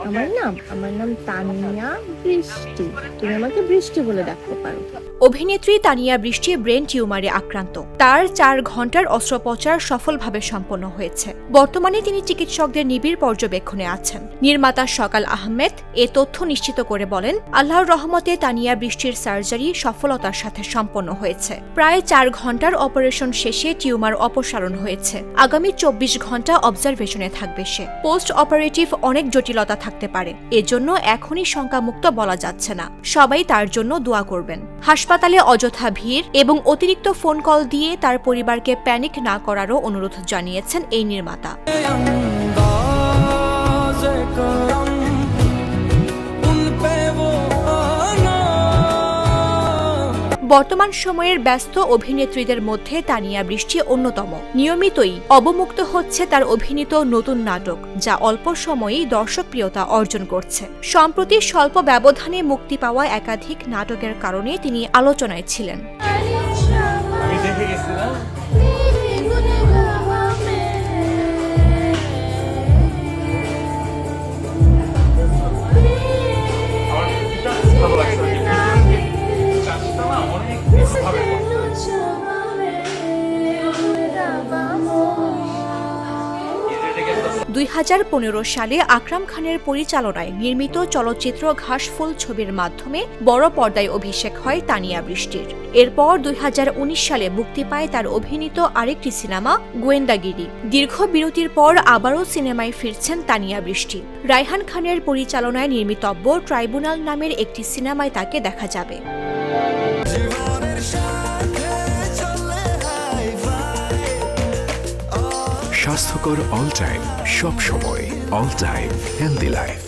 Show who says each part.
Speaker 1: আমার নাম তানিয়া বৃষ্টি। তুমি আমাকে বৃষ্টি বলে ডাকতে পারো।
Speaker 2: অভিনেত্রী তানিয়া বৃষ্টি ব্রেন টিউমারে আক্রান্ত। তার 4 ঘন্টার অস্ত্রোপচার সফলভাবে সম্পন্ন হয়েছে। বর্তমানে তিনি চিকিৎসকদের নিবিড় পর্যবেক্ষণে আছেন। নির্মাতা সকাল আহমেদ এ তথ্য নিশ্চিত করে বলেন, আল্লাহর রহমতে তানিয়া বৃষ্টির সার্জারি সফলতার সাথে সম্পন্ন হয়েছে। প্রায় 4 ঘন্টার অপারেশন শেষে টিউমার অপসারণ হয়েছে। আগামী 24 ঘন্টা অবজারভেশনে থাকবে সে। পোস্ট অপারেটিভ অনেক জটিলতা থাকতে পারে, এজন্য এখনই শঙ্কামুক্ত বলা যাচ্ছে না। সবাই তার জন্য দোয়া করবেন। হাসপাতালে অযথা ভিড় এবং অতিরিক্ত ফোন কল দিয়ে তার পরিবারকে প্যানিক না করারও অনুরোধ জানিয়েছেন এই নির্মাতা। বর্তমান সময়ের ব্যস্ত অভিনেত্রীদের মধ্যে তানিয়া বৃষ্টি অন্যতম। নিয়মিতই অবমুক্ত হচ্ছে তার অভিনীত নতুন নাটক, যা অল্প সময়েই দর্শকপ্রিয়তা অর্জন করছে। সম্প্রতি স্বল্প ব্যবধানে মুক্তি পাওয়া একাধিক নাটকের কারণে তিনি আলোচনায় ছিলেন।
Speaker 1: ভাবে
Speaker 2: 2015 সালে আকরাম খানের পরিচালনায় নির্মিত চলচ্চিত্র ঘাসফুল ছবির মাধ্যমে বড় পর্দায় অভিষেক হয় তানিয়া বৃষ্টির। এরপর 2019 সালে মুক্তি পায় তার অভিনীত আরেকটি সিনেমা গোয়েন্দাগিরি। দীর্ঘ বিরতির পর আবারও সিনেমায় ফিরছেন তানিয়া বৃষ্টি। রায়হান খানের পরিচালনায় নির্মিতব্য ট্রাইব্যুনাল নামের একটি সিনেমায় তাকে দেখা যাবে।
Speaker 3: স্বাস্থ্যকর অল টাইম, সব সময় অল টাইম হেলদি লাইফ।